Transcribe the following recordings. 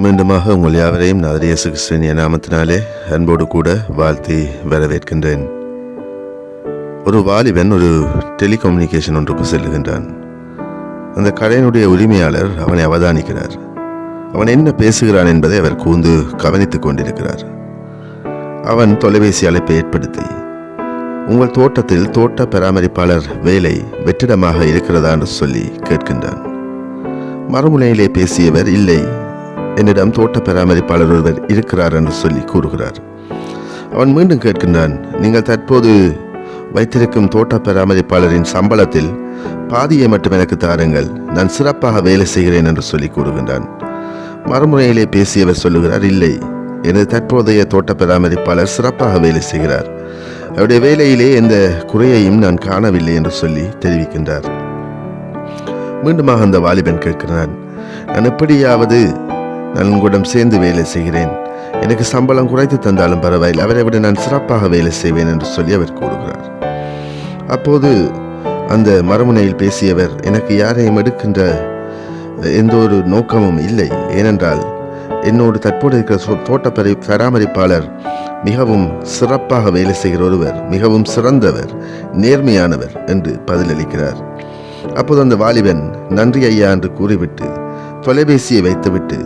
மீண்டுமாக உங்கள் யாவரையும் நான் இயேசு கிறிஸ்துவின் நாமத்தினாலே அன்போடு கூட வாழ்த்தி வரவேற்கின்றேன். ஒரு வாலிபன் ஒரு டெலிகம்யூனிகேஷன் ஒன்றுக்கு செல்லுகின்றான். அந்த கடையினுடைய உரிமையாளர் அவனை அவதானிக்கிறார். அவன் என்ன பேசுகிறான் என்பதை அவர் கூர்ந்து கவனித்துக் கொண்டிருக்கிறார். அவன் தொலைபேசி அழைப்பை ஏற்படுத்தி, உங்கள் தோட்டத்தில் தோட்ட பராமரிப்பாளர் வேலை வெற்றிடமாக இருக்கிறதா என்று சொல்லி கேட்கின்றான். மறுமுனையிலே பேசியவர், இல்லை, என்னிடம் தோட்ட பராமரிப்பாளர் ஒருவர் இருக்கிறார் என்று சொல்லி கூறுகிறார். அவன் மீண்டும் கேட்கின்றான், நீங்கள் தற்போது வைத்திருக்கும் தோட்ட பராமரிப்பாளரின் சம்பளத்தில் பாதியை மட்டும் எனக்கு தாருங்கள், நான் சிறப்பாக வேலை செய்கிறேன் என்று சொல்லி கூறுகின்றான். மறுமுறையிலே பேசியவர் சொல்லுகிறார், இல்லை, எனது தற்போதைய தோட்ட பராமரிப்பாளர் சிறப்பாக வேலை செய்கிறார், அவருடைய வேலையிலே எந்த குறையையும் நான் காணவில்லை என்று சொல்லி தெரிவிக்கின்றார். மீண்டுமாக அந்த வாலிபன் கேட்கிறான், நான் எப்படியாவது நான் உங்களிடம் சேர்ந்து வேலை செய்கிறேன், எனக்கு சம்பளம் குறைத்து தந்தாலும் பரவாயில்லை, அவரை விட நான் சிறப்பாக வேலை செய்வேன் என்று சொல்லி அவர் கூறுகிறார். அப்போது அந்த மறுமுனையில் பேசியவர், எனக்கு யாரையும் எடுக்கின்ற எந்த ஒரு நோக்கமும் இல்லை, ஏனென்றால் என்னோடு தற்போது இருக்கிற தோட்ட பராமரிப்பாளர் மிகவும் சிறப்பாக வேலை செய்கிற ஒருவர், மிகவும் சிறந்தவர், நேர்மையானவர் என்று பதிலளிக்கிறார். அப்போது அந்த வாலிபன் நன்றி ஐயா என்று கூறிவிட்டு தொலைபேசியை வைத்துவிட்டு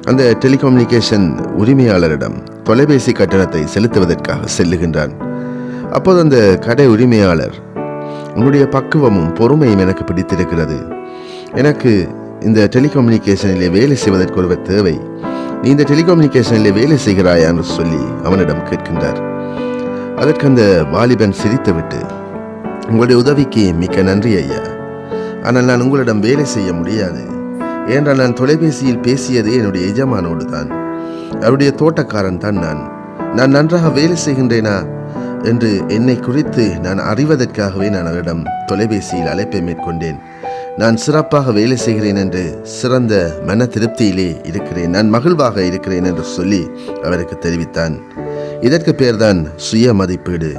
அந்த டெலிகம்யூனிகேஷன் உரிமையாளரிடம் தொலைபேசி கட்டணத்தை செலுத்துவதற்காக செல்லுகின்றான். அப்போது அந்த கடை உரிமையாளர், உன்னுடைய பக்குவமும் பொறுமையும் எனக்கு பிடித்திருக்கிறது, எனக்கு இந்த டெலிகம்யூனிகேஷனிலே வேலை செய்வதற்கு ஒருவர் தேவை, நீ இந்த டெலிகம்யூனிகேஷனிலே வேலை செய்கிறாயா என்று சொல்லி அவனிடம் கேட்கின்றார். அதற்கு அந்த வாலிபன் சிரித்துவிட்டு, உங்களுடைய உதவிக்கு மிக்க நன்றி ஐயா, ஆனால் நான் உங்களிடம் வேலை செய்ய முடியாது, ஏனென்றால் நான் தொலைபேசியில் பேசியதே என்னுடைய எஜமானோடு தான், அவருடைய தோட்டக்காரன் தான் நான் நன்றாக வேலை செய்கின்றேனா என்று என்னை குறித்து நான் அறிவதற்காகவே நான் அவரிடம் தொலைபேசியில் அழைப்பை மேற்கொண்டேன், நான் சிறப்பாக வேலை செய்கிறேன் என்று சிறந்த மன திருப்தியிலே இருக்கிறேன், நான் மகிழ்வாக இருக்கிறேன் என்று சொல்லி அவருக்கு தெரிவித்தான். இதற்கு பேர்தான் சுய மதிப்பீடு.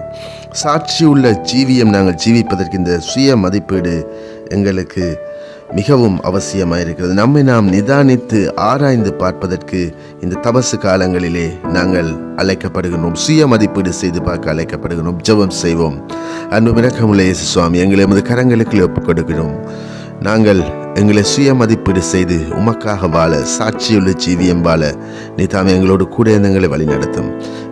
சாட்சியுள்ள ஜீவியம் நாங்கள் ஜீவிப்பதற்கு இந்த சுய மதிப்பீடு எங்களுக்கு மிகவும் அவசியமாயிருக்கிறது. நம்மை நாம் நிதானித்து ஆராய்ந்து பார்ப்பதற்கு இந்த தபசு காலங்களிலே நாங்கள் அழைக்கப்படுகிறோம், சுய மதிப்பீடு செய்து பார்க்க அழைக்கப்படுகிறோம். ஜெபம் செய்வோம். அன்பு இரக்கமுள்ள இயேசு சுவாமி, எங்களை எமது கரங்களுக்கு ஒப்புக் கொடுக்கிறோம். நாங்கள் எங்களை சுய மதிப்பீடு செய்து உமக்காக வாழ, சாட்சியுள்ள ஜீவியம் வாழ நீ தாமே எங்களோடு கூட எங்களை வழி நடத்தும்.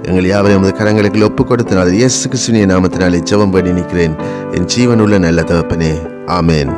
எங்கள் யாவரையும் எமது கரங்களுக்கு ஒப்புக் கொடுத்தனால் இயேசு கிறிஸ்துவின் நாமத்தினாலே ஜெபம் பண்ணி நிற்கிறேன் என் ஜீவனுள்ள நல்ல தகப்பனே, ஆமேன்.